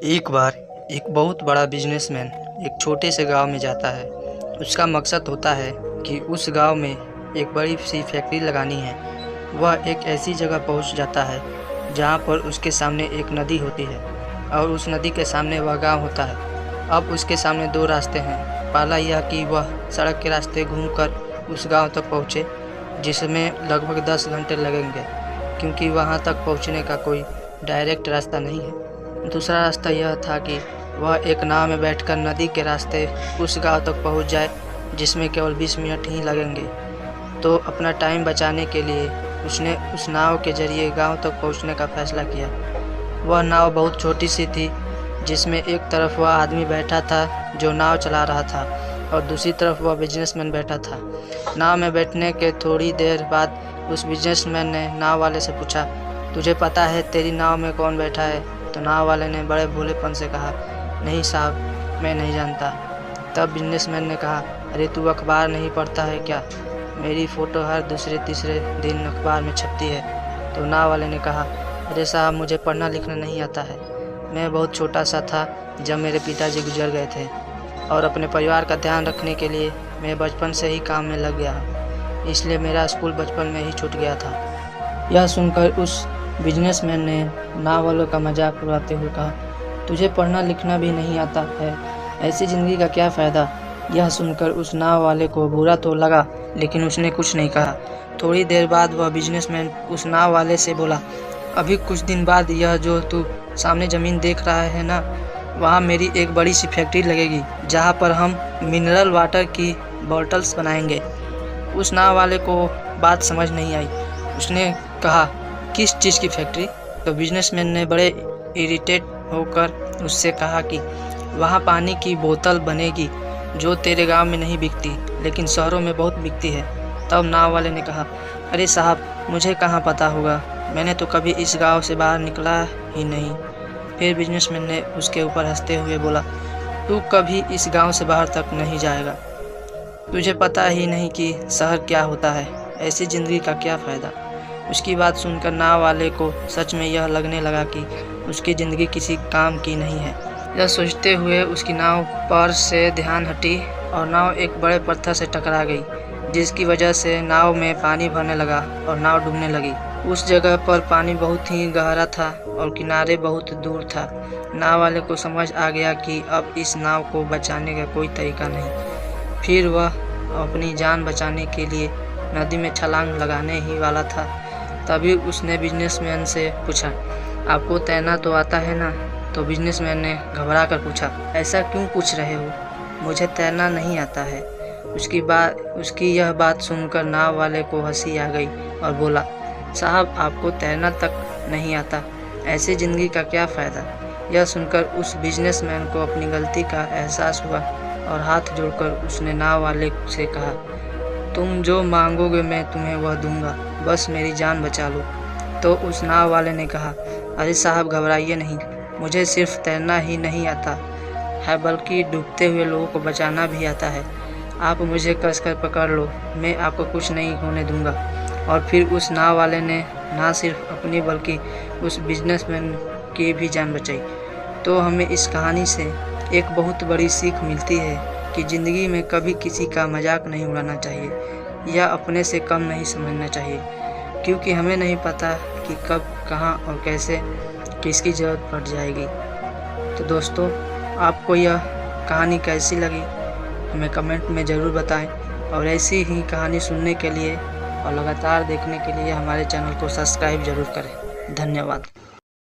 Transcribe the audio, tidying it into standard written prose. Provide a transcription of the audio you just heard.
एक बार एक बहुत बड़ा बिजनेसमैन एक छोटे से गांव में जाता है। उसका मकसद होता है कि उस गांव में एक बड़ी सी फैक्ट्री लगानी है। वह एक ऐसी जगह पहुंच जाता है जहां पर उसके सामने एक नदी होती है और उस नदी के सामने वह गांव होता है। अब उसके सामने दो रास्ते हैं। पहला यह कि वह सड़क के रास्ते घूमकर उस गांव तक पहुँचे, जिसमें लगभग 10 घंटे लगेंगे, क्योंकि वहां तक पहुंचने का कोई डायरेक्ट रास्ता नहीं है। दूसरा रास्ता यह था कि वह एक नाव में बैठकर नदी के रास्ते उस गांव तक पहुंच जाए, जिसमें केवल 20 मिनट ही लगेंगे। तो अपना टाइम बचाने के लिए उसने उस नाव के जरिए गांव तक पहुंचने का फैसला किया। वह नाव बहुत छोटी सी थी, जिसमें एक तरफ वह आदमी बैठा था जो नाव चला रहा था और दूसरी तरफ वह बिजनेसमैन बैठा था। नाव में बैठने के थोड़ी देर बाद उस बिजनेसमैन ने नाव वाले से पूछा, तुझे पता है तेरी नाव में कौन बैठा है? तो नाव वाले ने बड़े भोलेपन से कहा, नहीं साहब, मैं नहीं जानता। तब बिजनेसमैन ने कहा, अरे तू अखबार नहीं पढ़ता है क्या? मेरी फ़ोटो हर दूसरे तीसरे दिन अखबार में छपती है। तो नाव वाले ने कहा, अरे साहब, मुझे पढ़ना लिखना नहीं आता है। मैं बहुत छोटा सा था जब मेरे पिताजी गुजर गए थे और अपने परिवार का ध्यान रखने के लिए मैं बचपन से ही काम में लग गया, इसलिए मेरा स्कूल बचपन में ही छूट गया था। यह सुनकर उस बिजनेसमैन ने नाव वालों का मजाक उड़ाते हुए कहा, तुझे पढ़ना लिखना भी नहीं आता है, ऐसी ज़िंदगी का क्या फ़ायदा? यह सुनकर उस नाव वाले को बुरा तो लगा, लेकिन उसने कुछ नहीं कहा। थोड़ी देर बाद वह बिजनेसमैन उस नाव वाले से बोला, अभी कुछ दिन बाद यह जो तू सामने ज़मीन देख रहा है ना, वहाँ मेरी एक बड़ी सी फैक्ट्री लगेगी, जहाँ पर हम मिनरल वाटर की बॉटल्स बनाएंगे। उस नाव वाले को बात समझ नहीं आई। उसने कहा, किस चीज़ की फैक्ट्री? तो बिजनेसमैन ने बड़े इरिटेट होकर उससे कहा कि वहाँ पानी की बोतल बनेगी जो तेरे गांव में नहीं बिकती, लेकिन शहरों में बहुत बिकती है। तब नाव वाले ने कहा, अरे साहब, मुझे कहाँ पता होगा, मैंने तो कभी इस गांव से बाहर निकला ही नहीं। फिर बिजनेसमैन ने उसके ऊपर हंसते हुए बोला, तू कभी इस गांव से बाहर तक नहीं जाएगा, तुझे पता ही नहीं कि शहर क्या होता है, ऐसी ज़िंदगी का क्या फ़ायदा। उसकी बात सुनकर नाव वाले को सच में यह लगने लगा कि उसकी ज़िंदगी किसी काम की नहीं है। यह सोचते हुए उसकी नाव पर से ध्यान हटी और नाव एक बड़े पत्थर से टकरा गई, जिसकी वजह से नाव में पानी भरने लगा और नाव डूबने लगी। उस जगह पर पानी बहुत ही गहरा था और किनारे बहुत दूर था। नाव वाले को समझ आ गया कि अब इस नाव को बचाने का कोई तरीका नहीं। फिर वह अपनी जान बचाने के लिए नदी में छलांग लगाने ही वाला था। तभी उसने बिजनेसमैन से पूछा, आपको तैरना तो आता है ना? तो बिजनेसमैन ने घबरा कर पूछा, ऐसा क्यों पूछ रहे हो? मुझे तैरना नहीं आता है। उसकी यह बात सुनकर नाव वाले को हंसी आ गई और बोला, साहब, आपको तैरना तक नहीं आता, ऐसी ज़िंदगी का क्या फ़ायदा? यह सुनकर उस बिजनेसमैन को अपनी गलती का एहसास हुआ और हाथ जोड़कर उसने नाव वाले से कहा, तुम जो मांगोगे मैं तुम्हें वह दूंगा, बस मेरी जान बचा लो। तो उस नाव वाले ने कहा, अरे साहब, घबराइए नहीं, मुझे सिर्फ तैरना ही नहीं आता है, बल्कि डूबते हुए लोगों को बचाना भी आता है। आप मुझे कसकर पकड़ लो, मैं आपको कुछ नहीं होने दूंगा। और फिर उस नाव वाले ने ना सिर्फ अपनी बल्कि उस बिजनेसमैन की भी जान बचाई। तो हमें इस कहानी से एक बहुत बड़ी सीख मिलती है कि ज़िंदगी में कभी किसी का मजाक नहीं उड़ाना चाहिए या अपने से कम नहीं समझना चाहिए, क्योंकि हमें नहीं पता कि कब, कहाँ और कैसे किसकी ज़रूरत पड़ जाएगी। तो दोस्तों, आपको यह कहानी कैसी लगी हमें कमेंट में ज़रूर बताएं और ऐसी ही कहानी सुनने के लिए और लगातार देखने के लिए हमारे चैनल को सब्सक्राइब ज़रूर करें। धन्यवाद।